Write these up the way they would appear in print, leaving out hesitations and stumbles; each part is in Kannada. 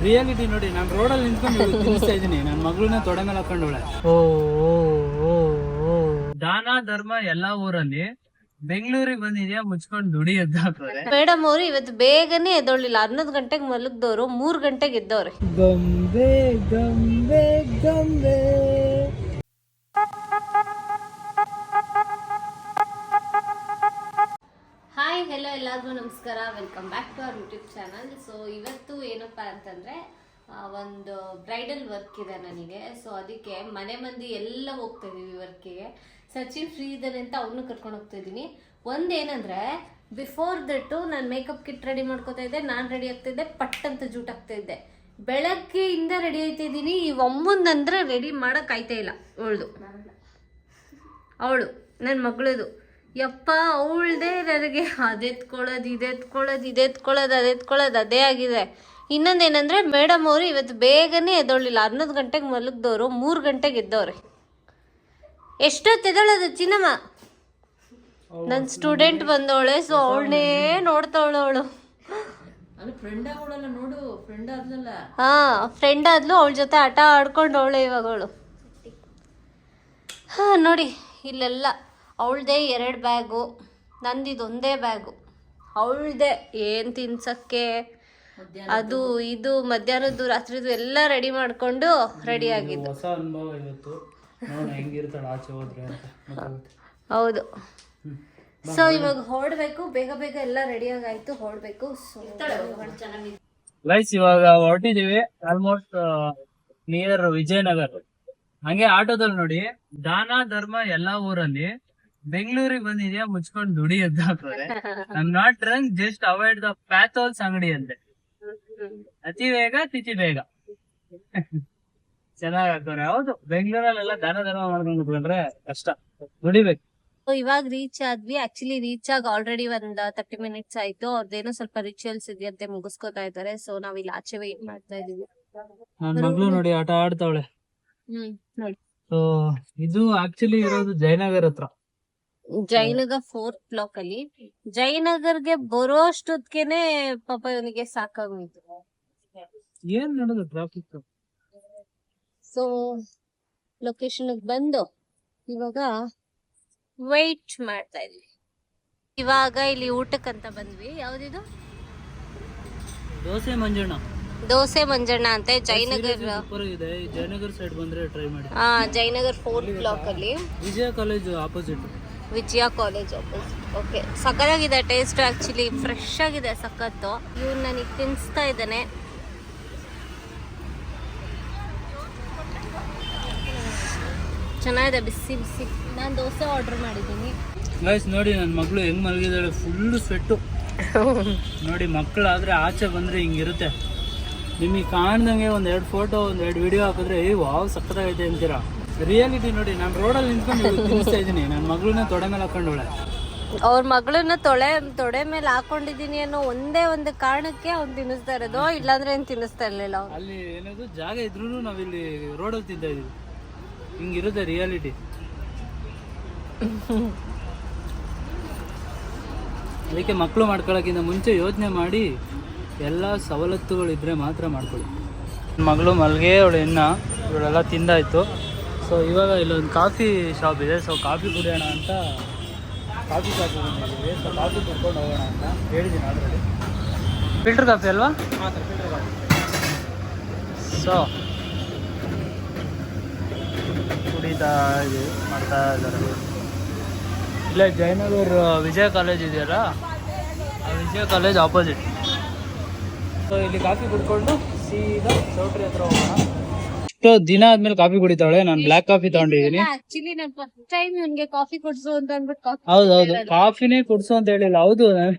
ರಿಯಾಲಿಟಿ ನೋಡಿ, ನಾನು ರೋಡಲ್ಲಿ ನಿಂತ್ಕೊಂಡು ತಿನ್ನಿಸ್ತಾ ಇದ್ದೀನಿ. ನನ್ನ ಮಗಳನ್ನ ತೊಡೆ ಮೇಲೆ ಹಾಕೊಂಡವಳೆ. ದಾನ ಧರ್ಮ ಎಲ್ಲಾ ಊರಲ್ಲಿ, ಬೆಂಗಳೂರಿಗೆ ಬಂದಿದ್ಯಾ ಮುಚ್ಕೊಂಡು ದುಡಿ ಎದ್ದ ಹಾಕೋರೆ. ಮೇಡಮ್ ಅವರು ಇವತ್ತು ಬೇಗನೆ ಎದ್ದೊಳ್ಳಿಲ್ಲ. 11 ಗಂಟೆಗೆ ಮಲಗಿದವರು 3 ಗಂಟೆಗೆ ಎದ್ದವ್ರೆ. ಗೊಂಬೆ ಗೊಂಬೆ ಗೊಂಬೆ. ಹಾಯ್ ಹೆಲೋ ಎಲ್ಲರಿಗೂ ನಮಸ್ಕಾರ, welcome back to our YouTube channel. So ಇವತ್ತು ಏನಪ್ಪ ಅಂತಂದರೆ ಒಂದು ಬ್ರೈಡಲ್ ವರ್ಕ್ ಇದೆ ನನಗೆ. ಸೊ ಅದಕ್ಕೆ ಮನೆ ಮಂದಿ ಎಲ್ಲ ಹೋಗ್ತಾ ಇದೀವಿ ವರ್ಕಿಗೆ. ಸಚಿನ್ ಫ್ರೀ ಇದ್ದಾನೆ ಅಂತ ಅವನು ಕರ್ಕೊಂಡು ಹೋಗ್ತಾ ಇದ್ದೀನಿ. ಒಂದೇನಂದರೆ ಬಿಫೋರ್ ದಟ್ಟು ನಾನು ಮೇಕಪ್ ಕಿಟ್ ರೆಡಿ ಮಾಡ್ಕೋತಾ ಇದ್ದೆ, ನಾನು ರೆಡಿ ಆಗ್ತಾ ಇದ್ದೆ, ಪಟ್ ಅಂತ ಜೂಟ್ ಆಗ್ತಾ ಇದ್ದೆ. ಬೆಳಗ್ಗೆಯಿಂದ ರೆಡಿ ಆಯ್ತಾ ಇದ್ದೀನಿ. ಈ ಒಮ್ಮಂದಂದ್ರೆ ರೆಡಿ ಮಾಡೋಕೆ ಆಯ್ತಾ ಇಲ್ಲ. ಅವಳು ನನ್ನ ಮಗಳದು ಯಪ್ಪ, ಅವಳದೇ ನನಗೆ ಅದೆತ್ಕೊಳ್ಳೋದು ಅದೇ ಆಗಿದೆ. ಇನ್ನೊಂದೇನಂದ್ರೆ ಮೇಡಮ್ ಅವರು ಇವತ್ತು ಬೇಗನೆ ಎದ್ದೊಳ್ಳಿಲ್ಲ. 11 ಗಂಟೆಗೆ ಮಲಗಿದವರು 3 ಗಂಟೆಗೆ ಎದ್ದವ್ರೆ. ಎಷ್ಟೊತ್ತು ಎದ್ದೋಳೋದು ಚಿನ್ನಮ್ಮ? ನನ್ನ ಸ್ಟೂಡೆಂಟ್ ಬಂದವಳೆ, ಸೊ ಅವಳನ್ನೇ ನೋಡ್ತಾವಳು. ಅವಳು ಹಾ ಫ್ರೆಂಡ್ ಆದ್ಲು, ಅವಳ ಜೊತೆ ಆಟ ಆಡ್ಕೊಂಡವಳೆ ಇವಾಗ ಅವಳು. ಹಾ ನೋಡಿ, ಇಲ್ಲೆಲ್ಲ ಅವಳದೇ 2 ಬ್ಯಾಗು, ನಂದಿದೊಂದೇ ಬ್ಯಾಗು. ಅವಳದೇ ಏನು ತಿನ್ಸಕ್ಕೆ ಅದು ಇದು ಮಧ್ಯಾಹ್ನದ್ದು ರಾತ್ರಿದು ಎಲ್ಲ ರೆಡಿ ಮಾಡ್ಕೊಂಡು ರೆಡಿ ಆಗಿದ್ದು. ಹೊಸ ಅನುಭವ ಇವತ್ತು. ಹೆಂಗಿರ್ತಾಳೆ ಆಚೆ ಹೋದ್ರೆ ಅಂತ. ಹೌದು. ಸೊ ಇವಾಗ ಹೊರಡ್ಬೇಕು, ಬೇಗ ಬೇಗ ಎಲ್ಲ ರೆಡಿ ಆಗಾಯ್ತು, ಹೊರಡ್ಬೇಕು. ಸೊ ಗೈಸ್ ಇವಾಗ ಹೊರಟಿದೀವಿ, ಆಲ್ಮೋಸ್ಟ್ ನಿಯರ್ ವಿಜಯನಗರ್. ಹಂಗೆ ಆಟೋದಲ್ಲಿ ನೋಡಿ, ದಾನ ಧರ್ಮ ಎಲ್ಲಾ ಊರಲ್ಲಿ, ಬೆಂಗಳೂರಿಗೆ ಬಂದಿದ್ಯಾ ಮುಚ್ಕೊಂಡು ದುಡಿ ಎದ್ದ ಹಾಕೋರೆ. I not run, just avoid the potholes ಅಂಗಡಿ ಅಂತೆ. ಅತಿ ಬೇಗ ತಿಥಿ ಬೇಗ. ಚೆನ್ನಾಗ್ ಹಾಕೋರೆ. ಹೌದು, ಬೆಂಗಳೂರಲ್ಲೆಲ್ಲ ದಾನ ಧರ್ಮ ಮಾಡ್ಕೊಂಡು ಕುತ್ಕೊಂಡ್ರೆ ಕಷ್ಟ, ದುಡಿಬೇಕು. ಇವಾಗ ರೀಚ್ ಆದ್ವಿ. ಆಕ್ಚುಲಿ ರೀಚ್ ಆಗಿ ಆಲ್ರೆಡಿ ಒಂದ್ 30 ಮಿನಿಟ್ಸ್ ಆಯ್ತು. ಅವ್ರದ್ದೇನೋ ಸ್ವಲ್ಪ ರಿಚುವಲ್ಸ್ ಇದೆಯಂತೆ, ಮುಗಿಸ್ಕೊತಾ ಇದಾರೆ. ಸೊ ನಾವ್ ಇಲ್ಲಿ ಆಚೆ ವೇಟ್ ಮಾಡ್ತಾ ಇದೀವಿ. ನನ್ ಮಗಳು ನೋಡಿ ಆಟ ಆಡ್ತಾವಳೆ. ನೋಡಿ, ಸೊ ಇದು ಆಕ್ಚುಲಿ ಇರೋದು ಜಯನಗರ್ ಹತ್ರ. ಜಯನಗರ್ 4th ಬ್ಲಾಕ್ ಅಲ್ಲಿ. ಜಯನಗರ್ಗೆ ಬರೋ ಅಷ್ಟೊತ್ಗೆನೆ ಪಾಪ ಇವನಿಗೆ ಸಾಕಾಗೋಯ್ತು. ಏನ್ ಮಾಡೋದು ಟ್ರಾಫಿಕ್. ಸೊ ಲೊಕೇಶನ್ ಬಂದು ಇವಾಗ ವೇಟ್ ಮಾಡ್ತಾ ಇದ್ವಿ. ಇವಾಗ ಇಲ್ಲಿ ಊಟಕ್ಕಂತ ಬಂದ್ವಿ. ಯಾವ್ದಿದು? ದೋಸೆ ಮಂಜಣ್ಣ. ದೋಸೆ ಮಂಜಣ್ಣ ಅಂತ ಜಯನಗರ್. ಜಯನಗರ್ ಸೈಡ್ ಬಂದ್ರೆ ಟ್ರೈ ಮಾಡಿ. ಜಯನಗರ್ 4th ಬ್ಲಾಕ್ ಅಲ್ಲಿ, ವಿಜಯ ಕಾಲೇಜ್ ಆಪೋಸಿಟ್. ವಿಜಯ ಕಾಲೇಜ್ ಆಪೋಸಿಟ್. ಓಕೆ, ಸಕ್ಕತ್ತಾಗಿದೆ ಟೇಸ್ಟ್. ಆಕ್ಚುಲಿ ಫ್ರೆಶ್ ಆಗಿದೆ, ಸಖತ್ತು. ಇವ್ನು ನನಗೆ ತಿನ್ನಿಸ್ತಾ ಇದ್ದಾನೆ. ಚೆನ್ನಾಗಿದೆ, ಬಿಸಿ ಬಿಸಿ. ನಾನು ದೋಸೆ ಆರ್ಡರ್ ಮಾಡಿದ್ದೀನಿ. ಗೈಸ್ ನೋಡಿ, ನನ್ನ ಮಗಳು ಹೆಂಗ್ ಮಲಗಿದಾಳೆ, ಫುಲ್ ಸ್ವೆಟ್ಟು. ನೋಡಿ, ಮಕ್ಕಳಾದ್ರೆ ಆಚೆ ಬಂದ್ರೆ ಹಿಂಗಿರುತ್ತೆ. ನಿಮಗೆ ಕಾಣ್ದಂಗೆ 1-2 ಫೋಟೋ 1-2 ವಿಡಿಯೋ ಹಾಕಿದ್ರೆ ವಾವ್ ಸಕ್ಕತ್ತಾಗೈತೆ ಅಂತೀರಾ. ರಿಯಾಲಿಟಿ ನೋಡಿ, ನಾನು ರೋಡಲ್ಲಿ ನಿಂತ್ಕೊಂಡು ತಿನ್ನಿಸ್ತಾ ಇದ್ದೀನಿ. ನನ್ನ ಮಗಳನ್ನ ತೊಡೆ ಮೇಲೆ ಹಾಕೊಂಡವಳೆ. ಅವ್ರ ಮಗಳನ್ನ ತೊಡೆ ಮೇಲೆ ಹಾಕೊಂಡಿದೀನಿ ಅನ್ನೋ ಒಂದೇ ಒಂದು ಕಾರಣಕ್ಕೆ ಅವ್ನು ತಿನ್ನಿಸ್ತಾ ಇರೋದು, ಇಲ್ಲಾಂದ್ರೆ ಏನ್ ತಿನ್ನಿಸ್ತಾ ಇರ್ಲಿಲ್ಲ. ಅಲ್ಲಿ ಏನದು ಜಾಗ ಇದ್ರೂ ನಾವಿಲ್ಲಿ ರೋಡಲ್ಲಿ ತಿಂತಾ ಇದೀವಿ. ಹಿಂಗಿರುತ್ತೆ ರಿಯಾಲಿಟಿ. ಅದಕ್ಕೆ ಮಕ್ಕಳು ಮಾಡ್ಕೊಳ್ಳೋಕ್ಕಿಂತ ಮುಂಚೆ ಯೋಚನೆ ಮಾಡಿ ಎಲ್ಲ ಸವಲತ್ತುಗಳಿದ್ರೆ ಮಾತ್ರ ಮಾಡ್ಕೊಳ್ಳಿ. ಮಗಳು ಮಲ್ಗೆ ಅವಳು ಇವಳೆಲ್ಲ ತಿಂದಾಯ್ತು. ಸೊ ಇವಾಗ ಇಲ್ಲೊಂದು ಕಾಫಿ ಶಾಪ್ ಇದೆ. ಸೊ ಕಾಫಿ ಕುಡಿಯೋಣ ಅಂತ ಕಾಫಿ ಶಾಪ್ ಬಂದಿದ್ದೀವಿ. ಸೊ ಕಾಫಿ ಕುಡ್ಕೊಂಡು ಹೋಗೋಣ ಅಂತ ಹೇಳಿದ್ದೀನಿ ಆಲ್ರೆಡಿ. ಫಿಲ್ಟರ್ ಕಾಫಿ ಅಲ್ವಾ? Filter coffee. ಸೊ ಕುಡಿತಾ ಇದ್ದೀವಿ, ಮಾಡ್ತಾ ಇದ್ದಾರೆ. ಇಲ್ಲೇ ಜಯನಗರ್ ವಿಜಯ ಕಾಲೇಜ್ ಇದೆಯಲ್ಲ, ಆ ವಿಜಯ ಕಾಲೇಜ್ ಆಪೋಸಿಟ್. ಸೊ ಇಲ್ಲಿ ಕಾಫಿ ಕುಡ್ಕೊಂಡು ಸೀದಾ ಚೌಟ್ರಿ ಹತ್ರ ಹೋಗೋಣ. ಇಷ್ಟು ದಿನ ಆದ್ಮೇಲೆ ಕಾಫಿ ಕುಡಿತಾಳೆ. ನಾನು ಬ್ಲಾಕ್ ಕಾಫಿ ತಗೊಂಡಿದ್ದೀನಿ. ಆಕ್ಚುಲಿ ನಾನು ಫಸ್ಟ್ ಟೈಮ್ ಇವನಿಗೆ ಕಾಫಿ ಕೊಡ್ಸು ಅಂತ ಅಂದ್ಬಿಟ್ಟು. ಹೌದೌದು, ಕಾಫಿನೇ ಕೊಡ್ಸು ಅಂತ ಹೇಳಿಲ್ಲ. ಹೌದು,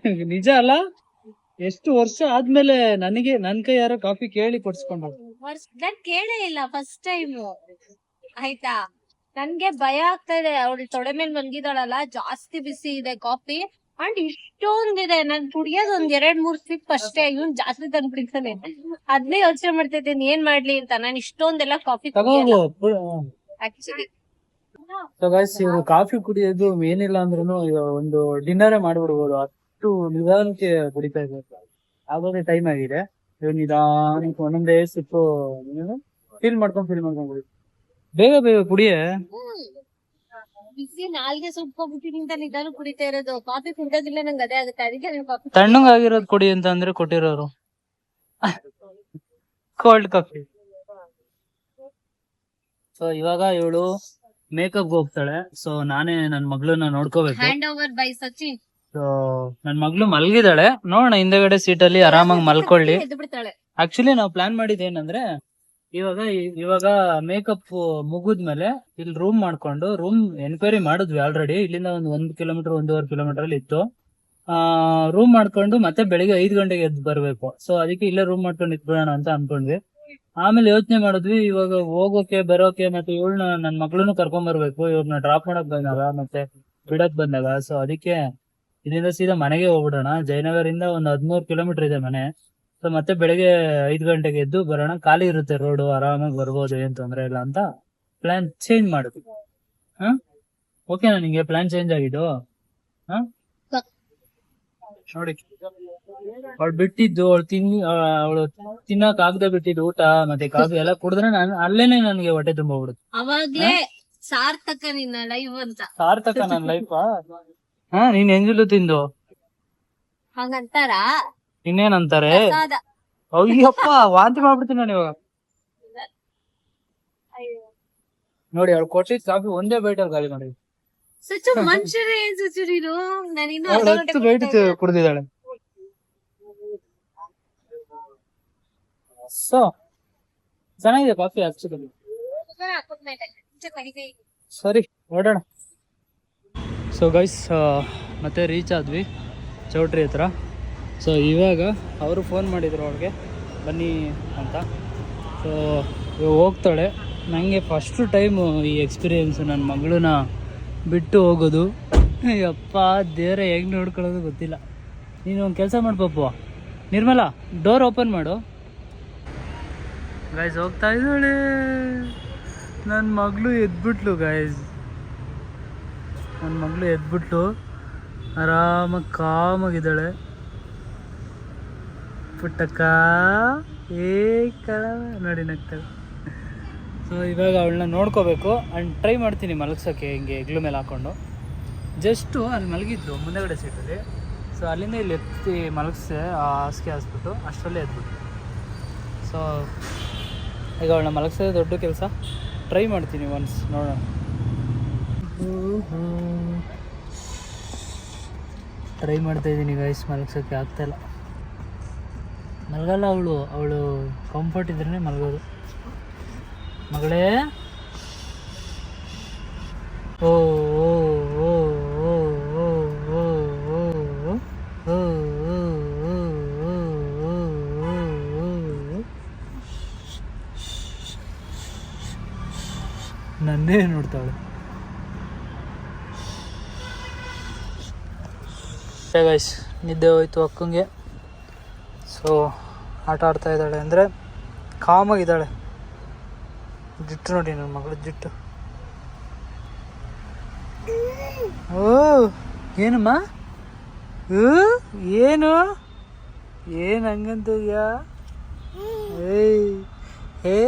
ನಿಜ ಅಲ್ಲ. ಎಷ್ಟು ವರ್ಷ ಆದ್ಮೇಲೆ ನನಗೆ ನನ್ ಕೈ ಯಾರೋ ಕಾಫಿ ಕೇಳಿ ಕೊಡ್ಸ್ಕೊಂಡು. ನಾನ್ ಕೇಳೇ ಇಲ್ಲ, ಫಸ್ಟ್ ಟೈಮ್. ಆಯ್ತಾ, ನನ್ಗೆ ಭಯ ಆಗ್ತಾ ಇದೆ. ಅವಳು ತೊಡೆ ಮೇಲೆ ಮಲಗಿದಾಳಲ್ಲ, ಜಾಸ್ತಿ ಬಿಸಿ ಇದೆ ಕಾಫಿ. ಅಂಡ್ ಇಷ್ಟೊಂದಿದೆ, ನಾನ್ ಕುಡಿಯೋದು 1-2-3 ಸಿಪ್ ಅಷ್ಟೇ. ಇವನ್ ಜಾಸ್ತಿ ತಂದ್ಬಿಡ್ತಾನೆ. ಅದ್ನೇ ಯೋಚನೆ ಮಾಡ್ತಾ ಇದ್ದೇನೆ ಏನ್ ಮಾಡ್ಲಿ ಅಂತ. ನಾನು ಇಷ್ಟೊಂದೆಲ್ಲ ಕಾಫಿ ಆಕ್ಚುಲಿ. ಸೊ ಗೈಸ್, ಇವರು ಕಾಫಿ ಕುಡಿಯೋದು ಏನಿಲ್ಲ ಅಂದ್ರೂ ಒಂದು ಡಿನ್ನರೇ ಮಾಡ್ಬಿಡ್ಬೋದು. ಅಷ್ಟು ನಿಧಾನಕ್ಕೆ ಕುಡಿತಾ ಇದ್ದಾರೆ. ಆಗೋದೇ ಟೈಮ್ ಆಗಿದೆ. ನಿಧಾನಕ್ಕೆ ಒಂದೊಂದೇ ಸಿಪ್ಪು ಫೀಲ್ ಮಾಡ್ಕೊಂಡು ಕುಡಿ. ಬೇಗ ಬೇಗ ಕುಡಿಯೇ. ಬಿಸಿ ನಾಲ್ಗೆ ಸುಟ್ಕೊಂಡ್ಬಿಟ್ಟಿನಿಂದ ನಿಧಾನ ಕುಡಿತಾ ಇರೋದು. ಕಾಫಿ ಕುಡಿಯೋದಿಲ್ಲ ನಂಗೆ, ಅದೇ ಆಗುತ್ತೆ. ಅದಕ್ಕೆ ನಾನು ಕಾಫಿ ತಣ್ಣಗಾಗಿರೋದು ಕುಡಿ ಅಂತ ಅಂದ್ರೆ ಕೊಟ್ಟಿರೋರು ಕೋಲ್ಡ್ ಕಾಫಿ. ಸೊ ಇವಾಗ ಇವಳು ಮೇಕಪ್ ಹೋಗ್ತಾಳೆ. ಸೊ ನಾನೇ ನನ್ ಮಗಳನ್ನ ನೋಡ್ಕೋಬೇಕು. Hand over by Sachin. So ನನ್ ಮಗಳು ಮಲ್ಗಿದಾಳೆ, ನೋಡೋಣ ಹಿಂದೆಗಡೆ ಸೀಟಲ್ಲಿ ಆರಾಮಾಗಿ ಮಲ್ಕೊಳ್ಳಿ. ಎದ್ದು ಬಿಡ್ತಾಳೆ. ಆಕ್ಚುಲಿ ನಾವು ಪ್ಲಾನ್ ಮಾಡಿದ್ದೇನಂದ್ರೆ ಇವಾಗ ಮೇಕಪ್ ಮುಗಿದ್ಮೇಲೆ ಇಲ್ಲಿ ರೂಮ್ ಮಾಡ್ಕೊಂಡು ರೂಮ್ ಎನ್ಕ್ವೈರಿ ಮಾಡಿದ್ವಿ ಆಲ್ರೆಡಿ. ಇಲ್ಲಿಂದ ಒಂದು 1 ಕಿಲೋಮೀಟರ್ 1.5 ಕಿಲೋಮೀಟರ್ ಅಲ್ಲಿ ಇತ್ತು. ರೂಮ್ ಮಾಡ್ಕೊಂಡು ಮತ್ತೆ ಬೆಳಿಗ್ಗೆ 5 ಗಂಟೆಗೆ ಎದ್ದು ಬರ್ಬೇಕು. ಸೊ ಅದಕ್ಕೆ ಇಲ್ಲೇ ರೂಮ್ ಮಾಡ್ಕೊಂಡು ಇದ್ಬಿಡೋಣ ಅಂತ ಅನ್ಕೊಂಡ್ವಿ. ಆಮೇಲೆ ಯೋಚನೆ ಮಾಡಿದ್ವಿ, ಇವಾಗ ಹೋಗೋಕೆ ಬರೋಕೆ ಮತ್ತೆ ಇವಳನ್ನ ನನ್ ಮಗಳನ್ನ ಕರ್ಕೊಂಡ್ ಬರ್ಬೇಕು. ಇವ್ರನ್ನ ಡ್ರಾಪ್ ಮಾಡಕ್ ಬಂದಾಗ ಮತ್ತೆ ಬಿಡಕ್ ಬಂದಾಗ. ಸೊ ಅದಕ್ಕೆ ಇದರಿಂದ ಸೀದಾ ಮನೆಗೆ ಹೋಗ್ಬಿಡೋಣ. ಜಯನಗರಿಂದ ಒಂದು 13 ಕಿಲೋಮೀಟರ್ ಇದೆ ಮನೆ. ಸೊ ಮತ್ತೆ ಬೆಳಿಗ್ಗೆ 5 ಗಂಟೆಗೆ ಎದ್ದು ಬರೋಣ. ಖಾಲಿ ಇರುತ್ತೆ ರೋಡು, ಆರಾಮಾಗಿ ಬರ್ಬೋದು, ಏನ್ ತೊಂದ್ರೆ ಇಲ್ಲ ಅಂತ ಪ್ಲಾನ್ ಚೇಂಜ್ ಮಾಡಿದ್ವಿ. ಓಕೆನಾ ನಿಂಗೆ ಪ್ಲಾನ್ ಚೇಂಜ್ ಆಗಿದ್ದು? ನೋಡಿ ಅವಳು ಬಿಟ್ಟಿದ್ದು, ಅವಳು ತಿನ್ನಕ್ ಆಗದೆ ಬಿಟ್ಟಿದ್ದು ಊಟ ಮತ್ತೆ ಕಾಫಿ ಎಲ್ಲ ಕುಡಿದ್ರೆ ಅಲ್ಲೇನೆ ನನಗೆ ಹೊಟ್ಟೆ ತುಂಬ ಬಿಡುತ್ತೆ. ಅವಾಗ್ಲೇ ಸಾರ್ಥಕ ನಿನ್ನ ಲೈಫ್ ಅಂತ. ಸಾರ್ಥಕ ನನ್ನ ಲೈಫ್. ನೀನ್ ಎಂಜಲು ತಿಂದು ಹಂಗಂತಾರ? ಇನ್ನೇನಂತಾರೆ? ಅಯ್ಯಪ್ಪ ವಾಂತಿ ಮಾಡ್ಬಿಡ್ತೀನಿ ನಾನು ಇವಾಗ. ನೋಡಿ ಅವಳು ಕೊಟ್ಟಿದ್ ಕಾಫಿ ಒಂದೇ ಬೈಟಲ್ಲಿ ಖಾಲಿ ಮಾಡಿ. ಸಚ್ಚು ಮನುಷ್ಯರೇ ಸಚ್ಚು ನೀನು. ನಾನಿನ್ನು 10 ಬೈಟ್ ಕುಡ್ದಿದ್ದಾಳೆ. ಸೊ ಚೆನ್ನಾಗಿದೆ ಕಾಫಿ ಆಕ್ಚುಲಿ. ಸರಿ ಹೊರಡೋಣ. ಸೊ ಗೈಸ್ ಮತ್ತೆ ರೀಚ್ ಆದ್ವಿ ಚೌಟ್ರಿ ಹತ್ರ. ಸೊ ಇವಾಗ ಅವರು ಫೋನ್ ಮಾಡಿದ್ರು ಅವ್ಳಿಗೆ ಬನ್ನಿ ಅಂತ. ಸೊ ಹೋಗ್ತಾಳೆ. ನನಗೆ ಫಸ್ಟ್ ಟೈಮು ಈ ಎಕ್ಸ್ಪೀರಿಯೆನ್ಸು, ನನ್ನ ಮಗಳನ್ನ ಬಿಟ್ಟು ಹೋಗೋದು. ಅಪ್ಪ ದೇವ್ರೆ ಹೆಂಗೆ ನೋಡ್ಕೊಳ್ಳೋದು ಗೊತ್ತಿಲ್ಲ. ನೀನು ಒಂದು ಕೆಲಸ ಮಾಡ್ಪಪ್ಪು, ನಿರ್ಮಲಾ ಡೋರ್ ಓಪನ್ ಮಾಡು. ಗೈಸ್ ಹೋಗ್ತಾ ಇದ್ದಾಳೆ ನನ್ನ ಮಗಳು. ಎದ್ಬಿಟ್ಲು ಗೈಸ್, ನನ್ನ ಮಗಳು ಎದ್ಬಿಟ್ಲು. ಆರಾಮಾಗಿ ಕಾಮಾಗಿದ್ದಾಳೆ. ಪುಟ್ಟಕ್ಕ ನೋಡಿ ನಗ್ತಾಳೆ. ಸೊ ಇವಾಗ ಅವಳನ್ನ ನೋಡ್ಕೋಬೇಕು ಆ್ಯಂಡ್ ಟ್ರೈ ಮಾಡ್ತೀನಿ ಮಲಗ್ಸೋಕ್ಕೆ. ಹಿಂಗೆ ಹೆಗ್ಲು ಮೇಲೆ ಹಾಕ್ಕೊಂಡು ಜಸ್ಟು ಅಲ್ಲಿ ಮಲಗಿದ್ದು ಮುಂದೆಗಡೆ ಸೀಟಲ್ಲಿ. ಸೊ ಅಲ್ಲಿಂದ ಇಲ್ಲಿ ಎತ್ತಿ ಮಲಗಿಸೆ ಹಾಸಿಗೆ ಹಾಸ್ಬಿಟ್ಟು ಅಷ್ಟರಲ್ಲೇ ಎದ್ಬಿಟ್ಟು. ಸೊ ಈಗ ಅವಳನ್ನ ಮಲಗಿಸೋದೇ ದೊಡ್ಡ ಕೆಲಸ. ಟ್ರೈ ಮಾಡ್ತೀನಿ ಒನ್ಸ್, ನೋಡೋಣ. ಟ್ರೈ ಮಾಡ್ತಾಯಿದ್ದೀನಿ ಗೈಸ್, ಮಲಗ್ಸೋಕ್ಕೆ ಆಗ್ತಾಯಿಲ್ಲ. ಮಲಗಲ್ಲ ಅವಳು ಕಂಫರ್ಟ್ ಇದ್ರೇ ಮಲಗೋದು. ಮಗಳೇ ಓ ಓ ಓ ಓ ಓ ಓ ಓ ನನ್ನೇ ನೋಡ್ತಾಳೆ. ಗೈಸ್ ನಿದ್ದೆ ಹೋಯ್ತು ಅಕ್ಕಂಗೆ. ಸೊ ಆಟ ಆಡ್ತಾ ಇದ್ದಾಳೆ ಅಂದರೆ ಕಾಮಾಗಿದ್ದಾಳೆ. ಜುಟ್ಟು ನೋಡಿ ನನ್ನ ಮಗಳು ಜುಟ್ಟು. ಓ ಏನಮ್ಮ ಏನು ಹಂಗಂತೀಯಾ? ಏಯ್ ಏ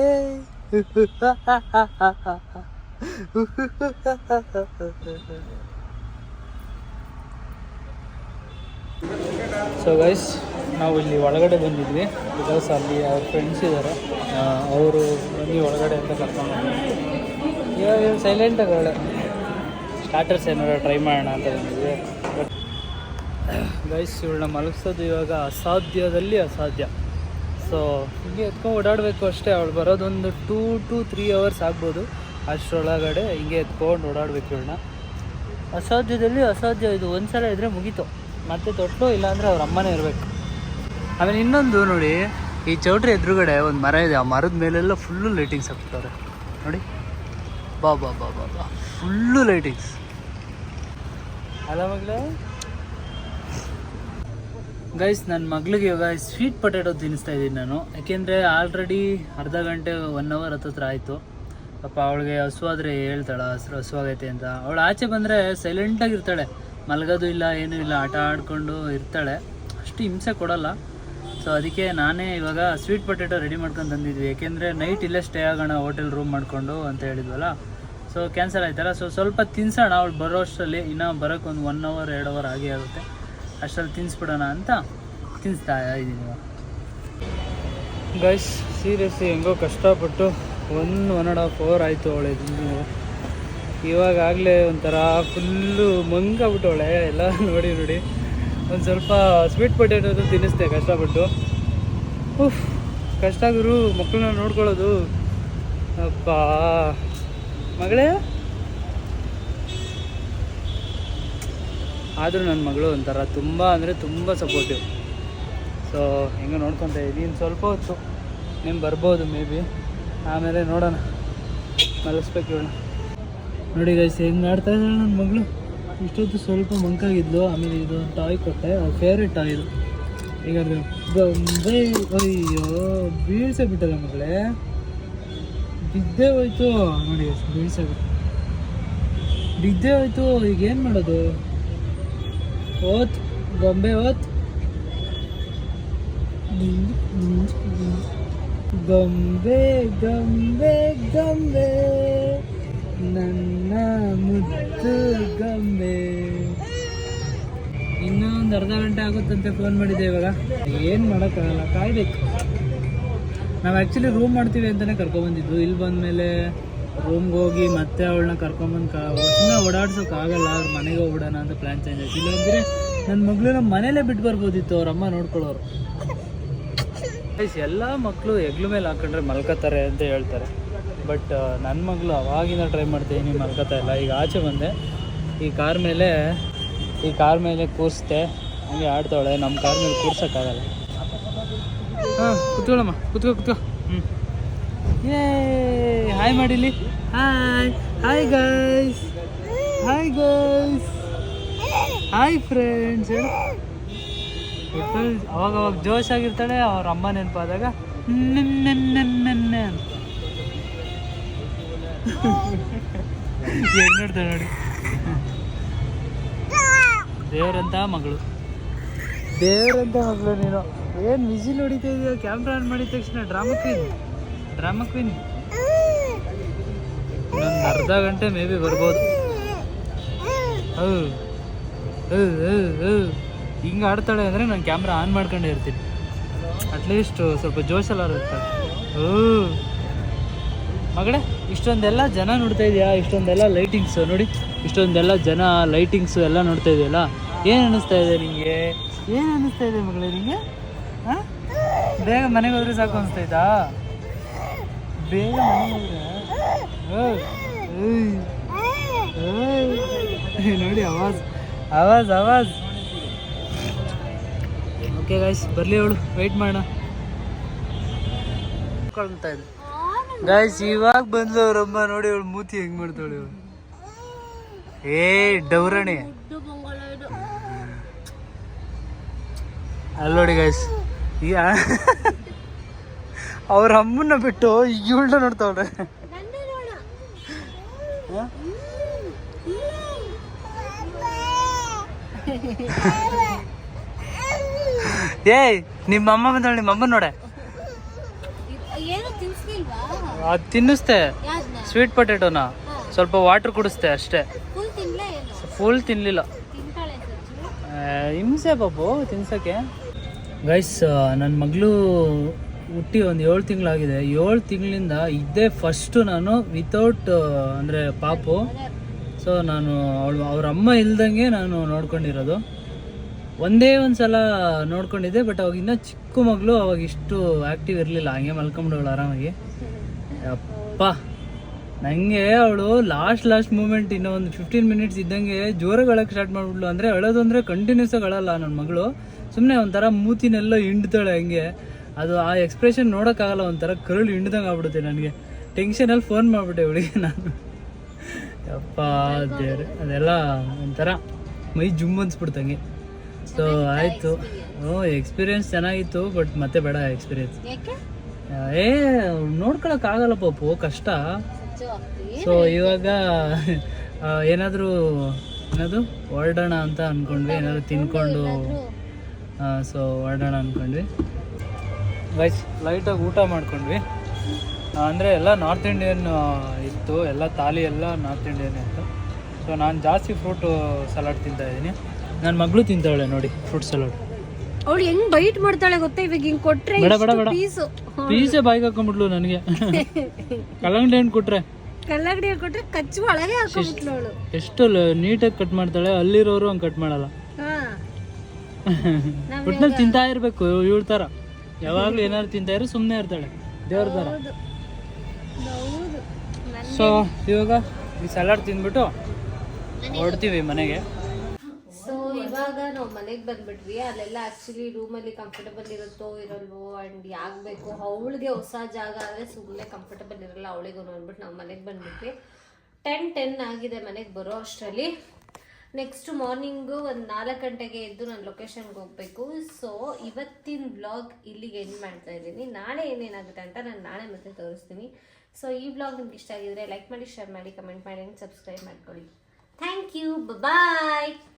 ಸೊ ಗೈಸ್ ನಾವು ಇಲ್ಲಿ ಒಳಗಡೆ ಬಂದಿದ್ವಿ. ಬಿಕಾಸ್ ಅಲ್ಲಿ ಅವ್ರ ಫ್ರೆಂಡ್ಸ್ ಇದ್ದಾರೆ, ಅವರು ಬನ್ನಿ ಒಳಗಡೆ ಅಂತ ಕರ್ಕೊಂಡು. ಇವಾಗ ಸೈಲೆಂಟಾಗಳೆ. ಸ್ಟಾರ್ಟರ್ಸ್ ಏನಾರು ಟ್ರೈ ಮಾಡೋಣ ಅಂತ ಬಂದಿದ್ವಿ. ಬಟ್ ಗೈಸ್ ಇವಳನ್ನ ಮಲಗಿಸೋದು ಇವಾಗ ಅಸಾಧ್ಯದಲ್ಲಿ ಅಸಾಧ್ಯ. ಸೊ ಹಿಂಗೆ ಎತ್ಕೊಂಡು ಓಡಾಡಬೇಕು ಅಷ್ಟೇ. ಅವಳು ಬರೋದೊಂದು 2 to 3 hours ಆಗ್ಬೋದು. ಅಷ್ಟರೊಳಗಡೆ ಹಿಂಗೆ ಎತ್ಕೊಂಡು ಓಡಾಡಬೇಕು ಇವಳನ್ನ. ಅಸಾಧ್ಯದಲ್ಲಿ ಅಸಾಧ್ಯ ಇದು. ಒಂದು ಸಲ ಇದ್ದರೆ ಮುಗೀತು. ಮತ್ತೆ ತೊಟ್ಟು ಇಲ್ಲಾಂದರೆ ಅವ್ರ ಅಮ್ಮನೇ ಇರಬೇಕು. ಆಮೇಲೆ ಇನ್ನೊಂದು ನೋಡಿ, ಈ ಚೌಟ್ರಿ ಎದುರುಗಡೆ ಒಂದು ಮರ ಇದೆ. ಆ ಮರದ ಮೇಲೆಲ್ಲ ಫುಲ್ಲು ಲೈಟಿಂಗ್ಸ್ ಹಾಕ್ತಾರೆ ನೋಡಿ. ಬಾ ಬಾ ಬಾ ಬಾ ಬಾ ಫುಲ್ಲು ಲೈಟಿಂಗ್ಸ್ ಅಲ್ಲ ಮಗಳೇ. ಗೈಸ್ ನನ್ನ ಮಗಳಿಗೆ ಇವಾಗ ಸ್ವೀಟ್ ಪೊಟ್ಯಾಟೊ ತಿನ್ನಿಸ್ತಾ ಇದ್ದೀನಿ ನಾನು. ಯಾಕೆಂದರೆ ಆಲ್ರೆಡಿ ಅರ್ಧ ಗಂಟೆ 1 hour ಹತ್ತಿರ ಆಯಿತು. ಪಾಪ ಅವಳಿಗೆ ಹಸುವಾದರೆ ಹೇಳ್ತಾಳೆ ಹಸುವಾಗೈತೆ ಅಂತ. ಅವಳು ಆಚೆ ಬಂದರೆ ಸೈಲೆಂಟಾಗಿರ್ತಾಳೆ, ಮಲಗೋದು ಇಲ್ಲ ಏನೂ ಇಲ್ಲ, ಆಟ ಆಡಿಕೊಂಡು ಇರ್ತಾಳೆ. ಅಷ್ಟು ಹಿಂಸೆ ಕೊಡಲ್ಲ. ಸೊ ಸೊ ಅದಕ್ಕೆ ನಾನೇ ಇವಾಗ ಸ್ವೀಟ್ ಪೊಟ್ಯಾಟೊ ರೆಡಿ ಮಾಡ್ಕೊಂಡು ತಂದಿದ್ವಿ. ಏಕೆಂದರೆ ನೈಟ್ ಇಲ್ಲೇ ಸ್ಟೇ ಆಗೋಣ ಹೋಟೆಲ್ ರೂಮ್ ಮಾಡಿಕೊಂಡು ಅಂತ ಹೇಳಿದ್ವಲ್ಲ. ಸೊ ಕ್ಯಾನ್ಸಲ್ ಆಯ್ತಲ್ಲ. ಸೊ ಸ್ವಲ್ಪ ತಿನ್ಸೋಣ ಅವಳು ಬರೋ ಅಷ್ಟರಲ್ಲಿ. ಇನ್ನೂ ಬರೋಕ್ಕೆ ಒಂದು 1 hour 2 hour ಆಗೇ ಆಗುತ್ತೆ. ಅಷ್ಟರಲ್ಲಿ ತಿನ್ನಿಸ್ಬಿಡೋಣ ಅಂತ ತಿನ್ನಿಸ್ತಾ ಇದ್ದೀನಿ. ಗೈಸ್ ಸೀರಿಯಸ್ಲಿ ಹೆಂಗೋ ಕಷ್ಟಪಟ್ಟು 1.5 hour ಆಯಿತು ಅವಳೆ ಇವಾಗಲೇ ಒಂಥರ ಫುಲ್ಲು ಮಂಗಾಗ್ಬಿಟ್ಟವಳೆ ಎಲ್ಲ ನೋಡಿ. ಒಂದು ಸ್ವಲ್ಪ ಸ್ವೀಟ್ ಪೊಟ್ಯಾಟೊ ತಿನ್ನಿಸ್ದೆ ಕಷ್ಟಪಟ್ಟು. ಕಷ್ಟ ಗುರು ಮಕ್ಕಳನ್ನ ನೋಡ್ಕೊಳ್ಳೋದು. ಅಪ್ಪ ಮಗಳೇ, ಆದರೂ ನನ್ನ ಮಗಳು ಒಂಥರ ತುಂಬ ಅಂದರೆ ತುಂಬ ಸಪೋರ್ಟಿವ್. ಸೊ ಹೆಂಗೆ ನೋಡ್ಕೊತ ಇದ್ದೀನಿ. ಸ್ವಲ್ಪ ಹೊತ್ತು ನೀವು ಬರ್ಬೋದು ಮೇ ಬಿ, ಆಮೇಲೆ ನೋಡೋಣ, ಮಲಗಿಸ್ಬೇಕು ಇವಳು. ನೋಡಿ ಗೈಸ್ ಹೆಂಗೆ ಆಡ್ತಾ ಇದ್ದಾಳೆ ನನ್ನ ಮಗಳು. ಇಷ್ಟೊತ್ತು ಸ್ವಲ್ಪ ಮಂಕಾಗಿದ್ಲು. ಆಮೇಲೆ ಇದು ಟಾಯ್ ಕೊಟ್ಟೆ, ಅವ್ರ ಫೇವ್ರೆಟ್ ಟಾಯ್ ಇದು. ಈಗ ಗೊಂಬೆ. ಅಯ್ಯೋ ಬೀಳ್ಸೇ ಬಿಟ್ಟಲ್ಲ ಮಗಳೇ, ಬಿದ್ದೇ ಹೋಯ್ತು ನೋಡಿ. ಬಿದ್ದೇ ಹೋಯ್ತು. ಈಗ ಏನು ಮಾಡೋದು? ಓತ್ ಗೊಂಬೆ ಓತ್. ಗೊಂಬೆ ಗೊಂಬೆ ಗೊಂಬೆ ನನ್ನ ಮುದ್ದು ಗೊಂಬೆ. ಇನ್ನೂ ಒಂದು ಅರ್ಧ ಗಂಟೆ ಆಗುತ್ತಂತೆ ಫೋನ್ ಮಾಡಿದ್ದೆ. ಇವಾಗ ಏನು ಮಾಡೋಕ್ಕಾಗಲ್ಲ, ಕಾಯ್ಬೇಕು. ನಾವು ಆ್ಯಕ್ಚುಲಿ ರೂಮ್ ಮಾಡ್ತೀವಿ ಅಂತಲೇ ಕರ್ಕೊಬಂದಿದ್ದು. ಇಲ್ಲಿ ಬಂದಮೇಲೆ ರೂಮ್ಗೆ ಹೋಗಿ ಮತ್ತೆ ಅವಳನ್ನ ಕರ್ಕೊಂಬಂದು ಸುಮ್ಮನೆ ಓಡಾಡ್ಸೋಕ್ಕಾಗಲ್ಲ. ಅವ್ರ ಮನೆಗೆ ಹೋಗ್ಬಿಡೋಣ ಅಂತ ಪ್ಲ್ಯಾನ್ ಚೇಂಜ್ ಆಯ್ತು. ಇಲ್ಲಾಂದರೆ ನನ್ನ ಮಗಳು ನಮ್ಮ ಮನೇಲೇ ಬಿಟ್ಟು ಬರ್ಬೋದಿತ್ತು, ಅವ್ರ ಅಮ್ಮ ನೋಡ್ಕೊಳ್ಳೋರು. ಎಲ್ಲ ಮಕ್ಕಳು ಹೆಗ್ಲು ಮೇಲೆ ಹಾಕೊಂಡ್ರೆ ಮಲ್ಕೋತಾರೆ ಅಂತ ಹೇಳ್ತಾರೆ. ಬಟ್ ನನ್ನ ಮಗಳು ಅವಾಗಿಂದ ಟ್ರೈ ಮಾಡ್ತೀನಿ, ಮಲ್ಕೋತಾ ಇಲ್ಲ. ಈಗ ಆಚೆ ಬಂದೆ, ಈ ಕಾರ್ ಮೇಲೆ ಕೂರಿಸ್ದೆ, ಹಂಗೆ ಆಡ್ತಾವಳೆ. ನಮ್ಮ ಕಾರ್ ಮೇಲೆ ಕೂರ್ಸೋಕ್ಕಾಗಲ್ಲ. ಹಾಂ ಕುತ್ಕೊಳ್ಳಮ್ಮ, ಕುತ್ಕೋ. ಏ ಹಾಯ್ ಮಾಡಿಲಿ. ಹಾಯ್ ಗೈಸ್, ಹಾಯ್ ಫ್ರೆಂಡ್ಸ್ ಹೇಳು. ಅವಾಗ ಜೋಶ್ ಆಗಿರ್ತಾಳೆ. ಅವ್ರ ಅಮ್ಮ ನೆನಪಾದಾಗ ನೆನ್ನೆ ಅಂತ ಹೆಂಗ್ ನೋಡ್ತಾಳೆ ನೋಡಿ. ದೇವ್ರಂತ ಮಗಳು ನೀನು. ಏನು ವಿಸಿಲ್ ಹೊಡಿತಾ ಇದೆಯಾ? ಕ್ಯಾಮ್ರಾ ಆನ್ ಮಾಡಿದ ತಕ್ಷಣ ಡ್ರಾಮಾ ಕ್ವೀನ್. ಇನ್ನೊಂದು ಅರ್ಧ ಗಂಟೆ ಮೇ ಬಿ ಬರ್ಬೋದು. ಹಿಂಗೆ ಆಡ್ತಾಳೆ ಅಂದರೆ ನಾನು ಕ್ಯಾಮ್ರಾ ಆನ್ ಮಾಡ್ಕೊಂಡೇ ಇರ್ತೀನಿ. ಅಟ್ಲೀಸ್ಟ್ ಸ್ವಲ್ಪ ಜೋಶೆಲ್ಲ ಇರ್ತಾಳೆ. ಮಗಳೇ, ಇಷ್ಟೊಂದೆಲ್ಲ ಜನ ನೋಡ್ತಾ ಇದೆಯಾ? ಇಷ್ಟೊಂದೆಲ್ಲ ಲೈಟಿಂಗ್ಸು ನೋಡಿ, ಇಷ್ಟೊಂದೆಲ್ಲ ಜನ ಲೈಟಿಂಗ್ಸು ಎಲ್ಲ ನೋಡ್ತಾ ಇದೆಯಲ್ಲ. ಏನು ಅನ್ನಿಸ್ತಾ ಇದೆ ನಿಮಗೆ? ಏನು ಅನ್ನಿಸ್ತಾ ಇದೆ ಮಗಳೇ ನಿಮಗೆ? ಹಾಂ, ಬೇಗ ಮನೆಗೆ ಹೋದ್ರೆ ಸಾಕು ಅನಿಸ್ತೈತಾ? ಬೇಗ ಮನೆಗೆ ಹೋದ್ರೆ ನೋಡಿ ಆವಾಜ್. ಓಕೆ ಗೈಸ್, ಬರಲಿ ಅವಳು, ವೆಯ್ಟ್ ಮಾಡೋಣ. ಕೊಳ್ತಾ ಇದೆ ಗೈಸ್. ಇವಾಗ ಬಂದ್ಲು ಅವ್ರಮ್ಮ. ನೋಡಿ ಅವಳು ಮೂತಿ ಹೆಂಗ್ ಮಾಡ್ತಾಳೆ. ಏ ಡೌರಣಿ ಅಲ್ಲಿ ನೋಡಿ ಗೈಸ್. ಈಗ ಅವ್ರ ಅಮ್ಮನ್ನ ಬಿಟ್ಟು ಇವಳನ್ನ ನೋಡ್ತಾವ್ರೆ. ಏಯ್ ನಿಮ್ಮ ಅಮ್ಮ ಬಂದವಳು, ನಿಮ್ಮ ಅಮ್ಮನ ನೋಡೆ. ಅದು ತಿನ್ನಿಸ್ತೆ ಸ್ವೀಟ್ ಪೊಟ್ಯಾಟೋನ, ಸ್ವಲ್ಪ ವಾಟರ್ ಕುಡಿಸ್ತೆ ಅಷ್ಟೇ. ಫುಲ್ ತಿನ್ನಲಿಲ್ಲ. ಹಿಂಸೆ ಬಾಬು ತಿನ್ಸೋಕ್ಕೆ. ಗೈಸ್ ನನ್ನ ಮಗಳು ಹುಟ್ಟಿ ಒಂದು 7 ತಿಂಗಳಾಗಿದೆ. 7 ತಿಂಗಳಿಂದ ಇದ್ದೇ ಫಸ್ಟು ನಾನು ವಿತೌಟ್ ಅಂದರೆ ಪಾಪು. ಸೊ ನಾನು ಅವ್ರ ಅಮ್ಮ ಇಲ್ದಂಗೆ ನಾನು ನೋಡ್ಕೊಂಡಿರೋದು. ಒಂದೇ ಒಂದು ಸಲ ನೋಡ್ಕೊಂಡಿದ್ದೆ. ಬಟ್ ಅವಾಗ ಇನ್ನೂ ಚಿಕ್ಕ ಮಗಳು, ಅವಾಗ ಇಷ್ಟು ಆ್ಯಕ್ಟಿವ್ ಇರಲಿಲ್ಲ. ಹಂಗೆ ಮಲ್ಕೊಂಬಿಡೋಳು ಆರಾಮಾಗಿ. ಅಪ್ಪ ನನಗೆ ಅವಳು ಲಾಸ್ಟ್ ಮೂಮೆಂಟ್ ಇನ್ನೂ ಒಂದು 15 ಮಿನಿಟ್ಸ್ ಇದ್ದಂಗೆ ಜೋರಾಗಿ ಅಳಕ್ಕೆ ಸ್ಟಾರ್ಟ್ ಮಾಡಿಬಿಡ್ಲು. ಅಂದರೆ ಅಳೋದು ಅಂದರೆ ಕಂಟಿನ್ಯೂಸ್ ಆಗಿ ಅಳಲ್ಲ ನನ್ನ ಮಗಳು. ಸುಮ್ಮನೆ ಒಂಥರ ಮೂತಿನೆಲ್ಲ ಹಿಂಡ್ತಾಳೆ ಹಂಗೆ. ಅದು ಆ ಎಕ್ಸ್ಪ್ರೆಷನ್ ನೋಡೋಕ್ಕಾಗಲ್ಲ, ಒಂಥರ ಕರುಳು ಹಿಂಡ್ದಂಗೆ ಆಗ್ಬಿಡುತ್ತೆ ನನಗೆ. ಟೆನ್ಷನಲ್ಲಿ ಫೋನ್ ಮಾಡಿಬಿಟ್ಟೆ ಅವಳಿಗೆ ನಾನು. ಅಪ್ಪ ದೇವ್ರೆ, ಅದೆಲ್ಲ ಒಂಥರ ಮೈ ಜುಮ್ ಅನ್ಸ್ಬಿಡ್ತಂಗೆ. ಸೊ ಆಯಿತು, ಎಕ್ಸ್ಪೀರಿಯೆನ್ಸ್ ಚೆನ್ನಾಗಿತ್ತು. ಬಟ್ ಮತ್ತೆ ಬೇಡ ಎಕ್ಸ್ಪೀರಿಯೆನ್ಸ್. ನೋಡ್ಕೊಳಕ್ಕಾಗಲ್ಲ ಪಾಪು, ಕಷ್ಟ. ಸೊ ಇವಾಗ ಏನಾದರೂ ಹೊರಡೋಣ ಅಂತ ಅಂದ್ಕೊಂಡ್ವಿ. ಏನಾದರೂ ತಿನ್ಕೊಂಡು ಸೊ ಹೊರಡೋಣ ಅಂದ್ಕೊಂಡ್ವಿ. ಗೈಸ್ ಲೈಟಾಗಿ ಊಟ ಮಾಡ್ಕೊಂಡ್ವಿ. ಅಂದರೆ ಎಲ್ಲ ನಾರ್ತ್ ಇಂಡಿಯನ್ ಇತ್ತು, ಎಲ್ಲ ಥಾಲಿ ಎಲ್ಲ ನಾರ್ತ್ ಇಂಡಿಯನ್ ಇತ್ತು. ಸೊ ನಾನು ಜಾಸ್ತಿ ಫ್ರೂಟು ಸಲಾಡ್ ತಿಂತಾಯಿದ್ದೀನಿ. ನನ್ನ ಮಗಳು ತಿಂತಾಳೆ ನೋಡಿ ಫ್ರೂಟ್ ಸಲಾಡ್. ಅವಳು ಹೆಂಗ್ ಬೈಟ್ ಮಾಡ್ತಾಳೆ ಗೊತ್ತಾ, ಇವಾಗ ಹಿಂಗ್ ಕೊಟ್ರೆ ಬೇಡ ಬೇಡ ಬೇಡ, ಪೀಸೇ ಬಾಯಿಗೆ ಹಾಕೊಂಡ್ಬಿಟ್ಲು ನನಗೆ. ಕಲ್ಲಂಗಡಿ ಹಣ್ಣು ಕೊಟ್ರೆ ಕೊಟ್ರೆ ಕಚ್ಚು ಒಳಗೆ ಹಾಕೊಂಡ್ಬಿಟ್ಲು ಅವಳು. ಎಷ್ಟು ನೀಟಾಗಿ ಕಟ್ ಮಾಡ್ತಾಳೆ, ಅಲ್ಲಿರೋರು ಹಂಗೆ ಕಟ್ ಮಾಡಲ್ಲ. ಒಟ್ಟಿನಲ್ಲಿ ತಿಂತಾ ಇರಬೇಕು ಇವಳ ಥರ, ಯಾವಾಗಲೂ ಏನಾದ್ರು ತಿಂತಾ ಇರೋ ಸುಮ್ಮನೆ ಇರ್ತಾಳೆ ದೇವ್ರ ಥರ. ಸೊ ಇವಾಗ ಈ ಸಲಾಡ್ ತಿಂದ್ಬಿಟ್ಟು ಹೊರಡ್ತೀವಿ ಮನೆಗೆ. ಸೊ ಇವಾಗ ನಾವು ಮನೆಗೆ ಬಂದ್ಬಿಟ್ವಿ. ಅಲ್ಲೆಲ್ಲ ಆಕ್ಚುಲಿ ರೂಮಲ್ಲಿ ಕಂಫರ್ಟಬಲ್ ಇರುತ್ತೋ ಇರಲ್ವೋ ಅಂಡ್ ಯಾಗಬೇಕು, ಅವಳಿಗೆ ಹೊಸ ಜಾಗ ಆದರೆ ಸುಮ್ಮನೆ ಕಂಫರ್ಟಬಲ್ ಇರಲ್ಲ ಅವಳಿಗೂ ಅಂದ್ಬಿಟ್ಟು ನಾವು ಮನೆಗೆ ಬಂದ್ಬಿಟ್ವಿ. 10 ಆಗಿದೆ ಮನೆಗೆ ಬರೋ ಅಷ್ಟರಲ್ಲಿ. ನೆಕ್ಸ್ಟ್ ಮಾರ್ನಿಂಗು ಒಂದು 4 ಗಂಟೆಗೆ ಎದ್ದು ನಾನು ಲೊಕೇಶನ್ಗೆ ಹೋಗಬೇಕು. ಸೊ ಇವತ್ತಿನ ವ್ಲಾಗ್ ಇಲ್ಲಿಗೆ ಎಂಡ್ ಮಾಡ್ತಾ ಇದ್ದೀನಿ. ನಾಳೆ ಏನೇನಾಗುತ್ತೆ ಅಂತ ನಾನು ನಾಳೆ ಮತ್ತೆ ತೋರಿಸ್ತೀನಿ. ಸೊ ಈ ವ್ಲಾಗ್ ನಿಮ್ಗೆ ಇಷ್ಟ ಆಗಿದ್ರೆ ಲೈಕ್ ಮಾಡಿ, ಶೇರ್ ಮಾಡಿ, ಕಮೆಂಟ್ ಮಾಡಿ, ಸಬ್ಸ್ಕ್ರೈಬ್ ಮಾಡ್ಕೊಳ್ಳಿ. Thank you, bye.